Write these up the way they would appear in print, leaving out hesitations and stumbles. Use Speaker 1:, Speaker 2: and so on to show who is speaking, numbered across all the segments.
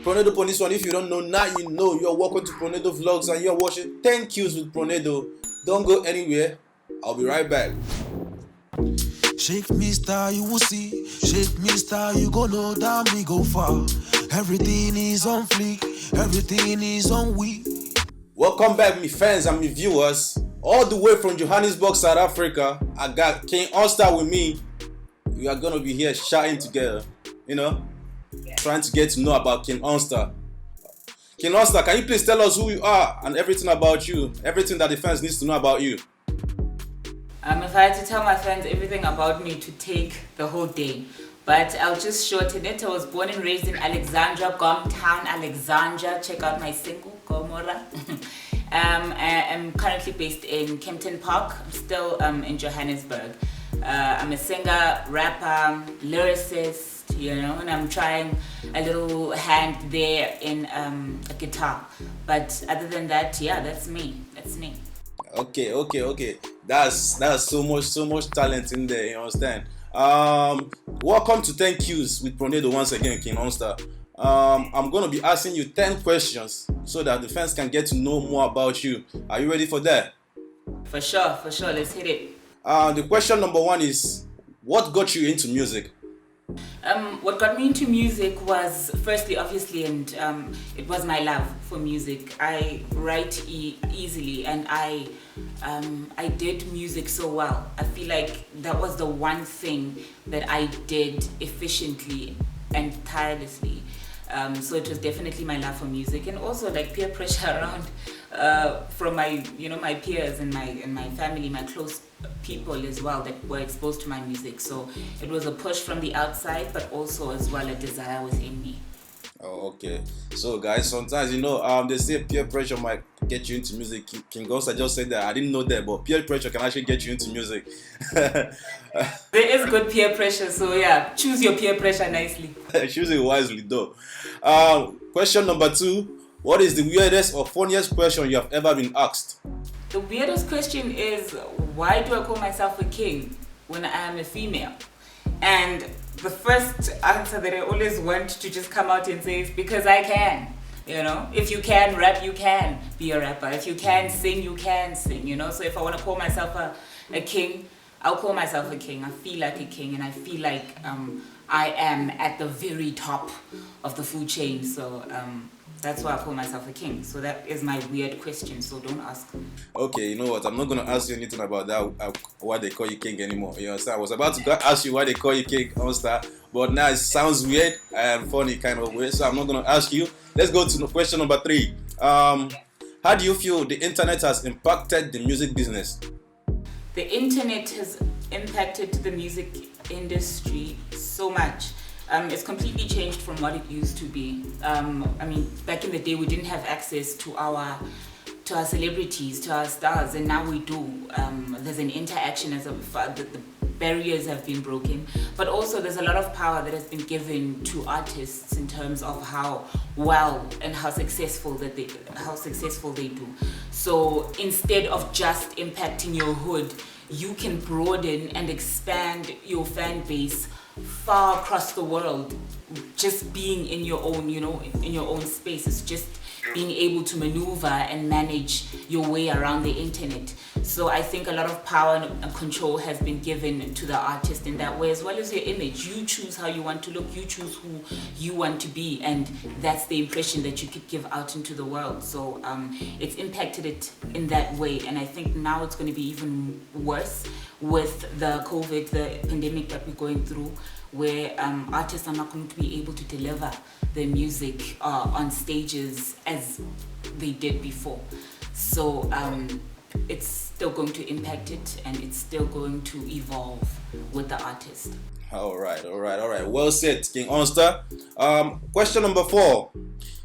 Speaker 1: Pronedo on this one. If you don't know, now you know. You're welcome to Pronedo Vlogs and you're watching TenQs with Pronedo. Don't go anywhere. I'll be right back.
Speaker 2: Shake me star, you will see. Shake me star, you go know that me go far. Everything is on fleek, everything is on we.
Speaker 1: Welcome back, me fans and me viewers. All the way from Johannesburg, South Africa. I got King Unstarr with me. We are gonna be here shouting together, trying to get to know about King Unstarr. King Unstarr, can you please tell us who you are and everything about you, everything that the fans needs to know about you?
Speaker 3: If I had to tell my fans everything about me to take the whole day, but I'll just shorten it. I was born and raised in Alexandra, Gomtown, Alexandra. Check out my single, Gomora. I'm currently based in Kempton Park. I'm still in Johannesburg. I'm a singer, rapper, lyricist, and I'm trying a little hand there in a guitar. But other than that, yeah, that's me. That's me.
Speaker 1: Okay. That's so much talent in there, you understand? Welcome to TenQs with Pronedo once again, King Unstarr. I'm gonna be asking you 10 questions so that the fans can get to know more about you. Are you ready for that?
Speaker 3: For sure. Let's hit it.
Speaker 1: The question number 1 is, what got you into music?
Speaker 3: What got me into music was, firstly, obviously, and it was my love for music. I write easily, and I did music so well. I feel like that was the one thing that I did efficiently and tirelessly. So it was definitely my love for music, and also like peer pressure around from my my peers and my family, my close people as well, that were exposed to my music. So it was a push from the outside, but also as well a desire within me.
Speaker 1: Oh, okay. So guys, sometimes they say peer pressure might get you into music. King Unstarr just said that. I didn't know that, but peer pressure can actually get you into music.
Speaker 3: There is good peer pressure, so yeah, choose your peer pressure nicely.
Speaker 1: Choose it wisely though. Question number 2. What is the weirdest or funniest question you have ever been asked?
Speaker 3: The weirdest question is, why do I call myself a king when I am a female? And the first answer that I always want to just come out and say is because I can. If you can rap, you can be a rapper. If you can sing, you can sing. So if I want to call myself a king, I'll call myself a king. I feel like a king, and I feel like I am at the very top of the food chain. So that's why I call myself a king. So that is my weird question, so don't ask.
Speaker 1: Okay, you know what? I'm not going to ask you anything about that, why they call you king anymore. You understand? I was about to ask you why they call you King Unstarr, but now it sounds weird and funny kind of way, so I'm not going to ask you. Let's go to question number 3. How do you feel the internet has impacted the music business?
Speaker 3: The internet has impacted the music industry so much. It's completely changed from what it used to be. Back in the day, we didn't have access to our celebrities, to our stars, and now we do. There's an interaction the barriers have been broken, but also there's a lot of power that has been given to artists in terms of how well and how successful they do. So instead of just impacting your hood, you can broaden and expand your fan base far across the world. Just being in your own, in your own space. It's just being able to maneuver and manage your way around the internet. So I think a lot of power and control has been given to the artist in that way, as well as your image. You choose how you want to look, you choose who you want to be, and that's the impression that you could give out into the world. So it's impacted it in that way, and I think now it's going to be even worse with the COVID, the pandemic that we're going through, where artists are not going to be able to deliver their music on stages as they did before. So it's still going to impact it, and it's still going to evolve with the artist.
Speaker 1: All right. Well said, King Unstarr. Question number 4.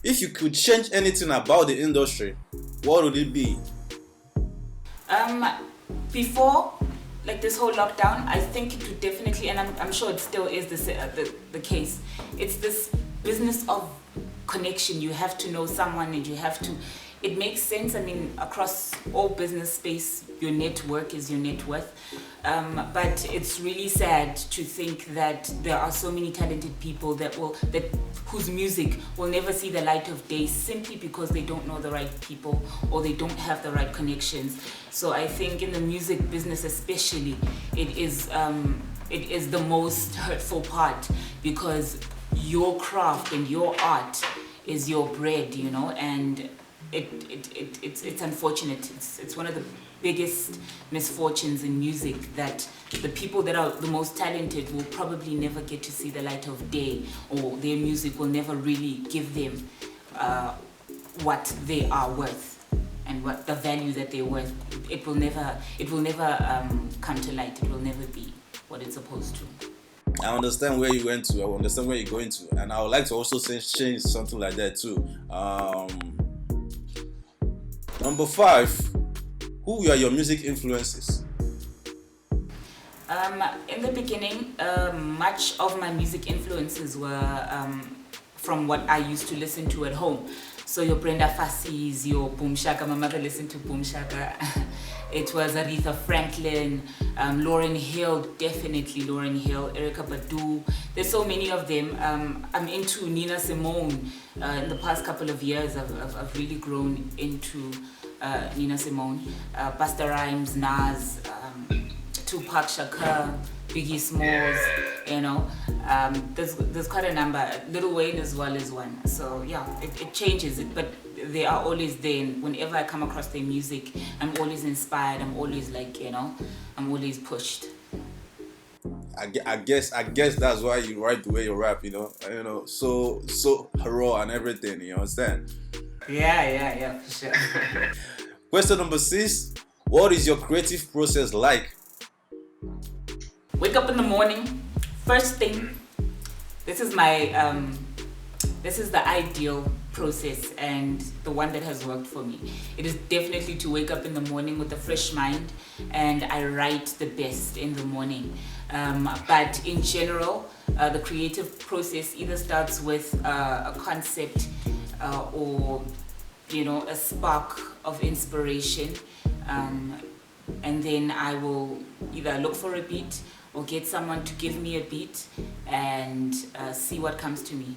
Speaker 1: If you could change anything about the industry, what would it be?
Speaker 3: Before, like this whole lockdown, I think it would definitely, and I'm sure it still is the case. It's this business of connection. You have to know someone, and you have to. It makes sense. Across all business space, your network is your net worth. But it's really sad to think that there are so many talented people whose music will never see the light of day simply because they don't know the right people or they don't have the right connections. So I think in the music business especially, it is the most hurtful part, because your craft and your art is your bread, and it's unfortunate. It's one of the biggest misfortunes in music that the people that are the most talented will probably never get to see the light of day, or their music will never really give them what they are worth and what the value that they're worth. It will never come to light. It will never be what it's supposed to.
Speaker 1: I understand where you went to. I understand where you're going to, and I would like to also change something like that too. Number 5. Who are your music influences?
Speaker 3: In the beginning, much of my music influences were from what I used to listen to at home. So your Brenda Fassie's, your Boom Shaka. My mother listened to Boom Shaka. It was Aretha Franklin, Lauryn Hill, definitely Lauryn Hill, Erykah Badu. There's so many of them. I'm into Nina Simone. In the past couple of years, I've really grown into Nina Simone, Busta Rhymes, Nas, Tupac Shakur, Biggie Smalls, there's quite a number. Lil Wayne as well is one. So yeah, it changes it, but they are always there. And whenever I come across their music, I'm always inspired. I'm always I'm always pushed.
Speaker 1: I guess that's why you write the way you rap, so raw and everything. You understand?
Speaker 3: Yeah, for sure.
Speaker 1: Question number 6. What is your creative process like?
Speaker 3: Wake up in the morning, first thing. This is the ideal process and the one that has worked for me. It is definitely to wake up in the morning with a fresh mind, and I write the best in the morning. But in general, the creative process either starts with a concept or a spark of inspiration, and then I will either look for a beat or get someone to give me a beat and see what comes to me,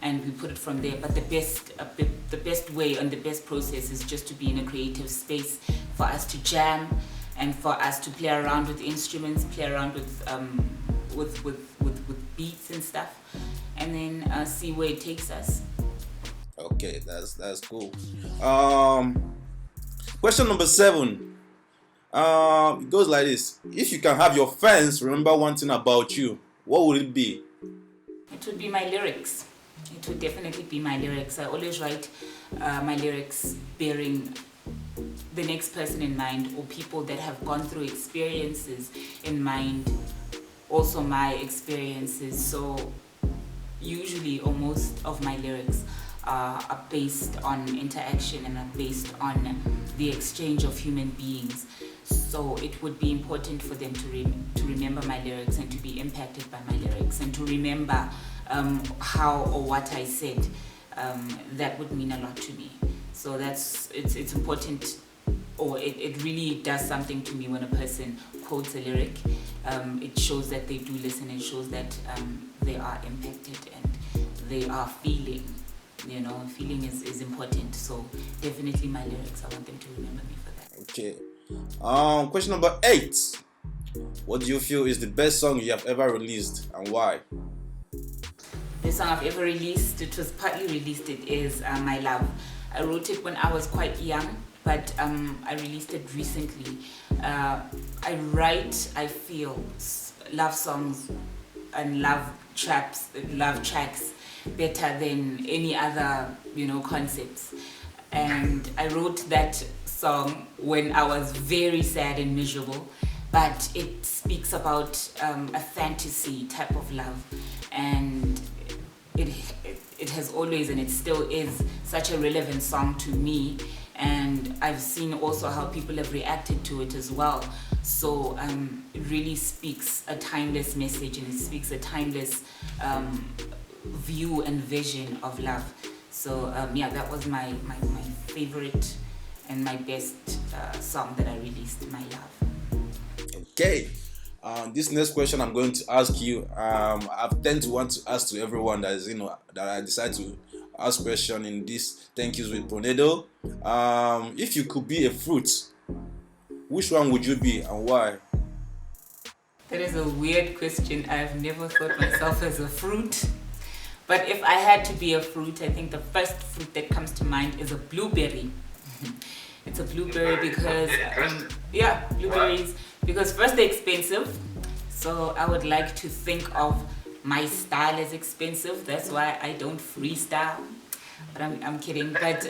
Speaker 3: and we put it from there. But the best way and the best process is just to be in a creative space for us to jam and for us to play around with instruments, play around with beats and stuff, and then see where it takes us.
Speaker 1: Okay, that's cool. Question number 7. It goes like this: if you can have your fans remember one thing about you, what would it be?
Speaker 3: It would be my lyrics. It would definitely be my lyrics. I always write my lyrics bearing the next person in mind, or people that have gone through experiences in mind, also my experiences. So usually, or most of my lyrics are based on interaction and are based on the exchange of human beings. So it would be important for them to remember my lyrics and to be impacted by my lyrics and to remember how or what I said. That would mean a lot to me. So it's important, or it really does something to me when a person quotes a lyric. It shows that they do listen. It shows that they are impacted and they are feeling. Feeling is important. So definitely my lyrics, I want them to remember me for that.
Speaker 1: Okay. Question number 8. What do you feel is the best song you have ever released, and why?
Speaker 3: The song I've ever released, it was partly released, it is My Love. I wrote it when I was quite young, but I released it recently. I feel love songs and love tracks better than any other, concepts. And I wrote that song when I was very sad and miserable, but it speaks about a fantasy type of love, and it has always, and it still is, such a relevant song to me. And I've seen also how people have reacted to it as well. So it really speaks a timeless message, and it speaks a timeless view and vision of love. So that was my favorite and my best song that I released, My Love.
Speaker 1: Okay. This next question I'm going to ask you, I've tend to want to ask to everyone that is, that I decide to ask question in this Thank Yous with Pronedo. If you could be a fruit, which one would you be and why?
Speaker 3: That is a weird question. I've never thought myself as a fruit. But if I had to be a fruit, I think the first fruit that comes to mind is a blueberry. It's a blueberry because, blueberries, because first they're expensive. So I would like to think of my style as expensive. That's why I don't freestyle. But I'm kidding. But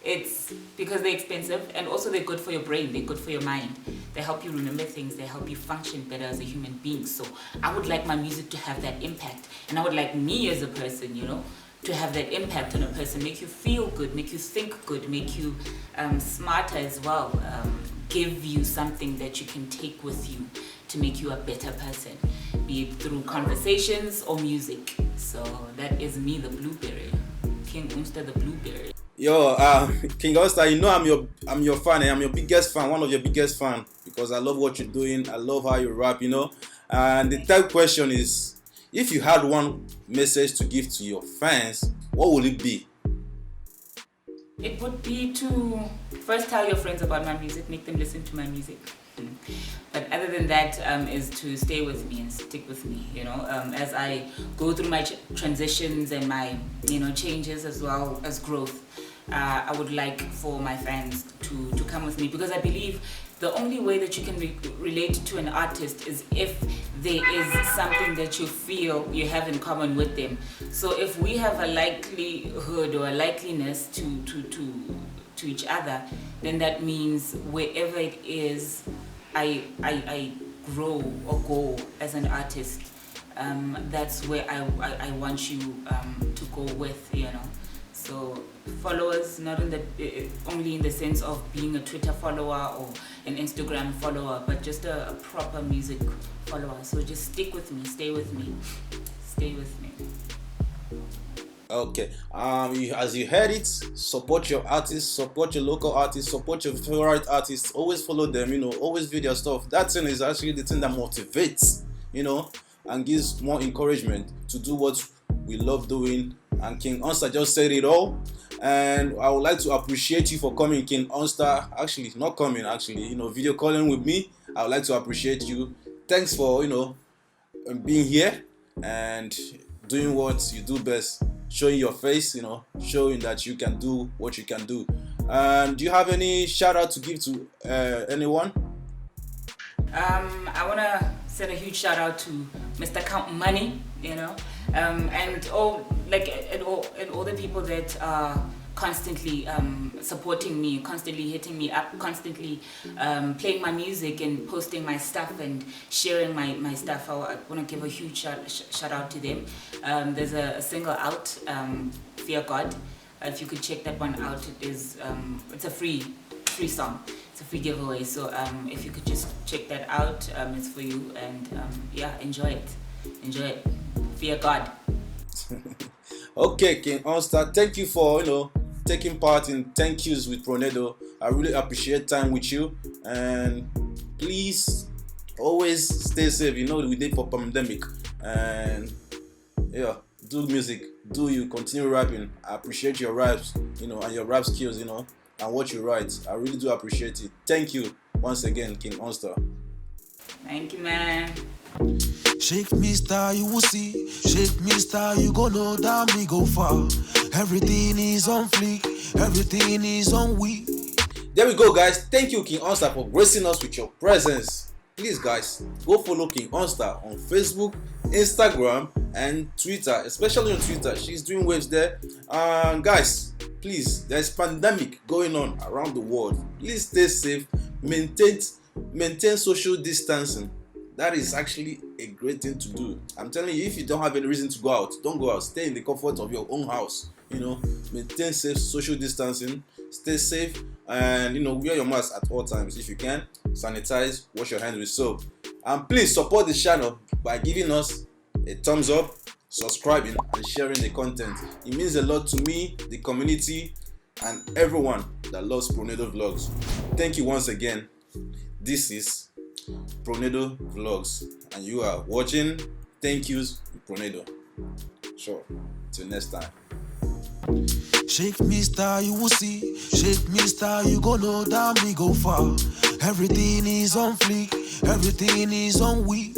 Speaker 3: it's because they're expensive, and also they're good for your brain, they're good for your mind. They help you remember things, they help you function better as a human being. So I would like my music to have that impact, and I would like me as a person, to have that impact on a person, make you feel good, make you think good, make you smarter as well, give you something that you can take with you to make you a better person, be it through conversations or music. So that is me, the blueberry, King Unstarr, the blueberry.
Speaker 1: Yo, King Unstarr, I'm your fan. I'm your biggest fan, one of your biggest fan, because I love what you're doing. I love how you rap, And the third question is, if you had one message to give to your fans, what would it be?
Speaker 3: It would be to first tell your friends about my music, make them listen to my music. But other than that, is to stay with me and stick with me, as I go through my transitions and my, changes as well as growth. I would like for my fans to come with me, because I believe the only way that you can relate to an artist is if there is something that you feel you have in common with them. So if we have a likelihood or a likeliness to each other, then that means wherever it is I grow or go as an artist, that's where I want you to go with, So followers, not only in the sense of being a Twitter follower or an Instagram follower, but just a proper music follower. So just stick with me, stay with me, stay with me.
Speaker 1: Okay. As you heard it, support your artists, support your local artists, support your favorite artists. Always follow them. Always view their stuff. That thing is actually the thing that motivates, and gives more encouragement to do what we love doing. And King Unstarr just said it all. And I would like to appreciate you for coming, King Unstarr. Actually, not coming. Actually, video calling with me. I would like to appreciate you. Thanks for being here and doing what you do best. Showing your face, showing that you can do what you can do. Do you have any shout out to give to anyone?
Speaker 3: I want to send a huge shout out to Mr. Count Money, and all the people that are constantly supporting me, constantly hitting me up, constantly playing my music and posting my stuff and sharing my stuff. I want to give a huge shout out to them. There's a single out, Fear God. If you could check that one out, it's a free song. It's a free giveaway. So if you could just check that out, it's for you, and enjoy it. Fear God.
Speaker 1: Okay, King Unstarr, thank you for taking part in Thank Yous with Pronedo. I really appreciate time with you, and please always stay safe. We did for pandemic, and do music, continue rapping. I appreciate your raps, and your rap skills, and what you write. I really do appreciate it. Thank you once again, King Unstarr.
Speaker 3: Thank you, man.
Speaker 2: Shake me star, you will see. Shake me star, you go know that me go far. Everything is on fleek, everything is on we.
Speaker 1: There we go, guys. Thank you, King Unstarr, for gracing us with your presence. Please, guys, go follow King Unstarr on Facebook, Instagram, and Twitter. Especially on Twitter, she's doing waves there. Guys, please, there's pandemic going on around the world. Please stay safe. Maintain social distancing. That is actually a great thing to do. I'm telling you, if you don't have any reason to go out, don't go out. Stay in the comfort of your own house. Maintain safe social distancing. Stay safe, and wear your mask at all times. If you can, sanitize, wash your hands with soap. And please support the channel by giving us a thumbs up, subscribing, and sharing the content. It means a lot to me, the community, and everyone that loves Pronedo Vlogs. Thank you once again. This is Pronedo Vlogs, and you are watching TenQs with Pronedo. Sure. Till next time.
Speaker 2: Shake me star, you will see. Shake me star, you gon' know that me go far. Everything is on fleek, everything is on week.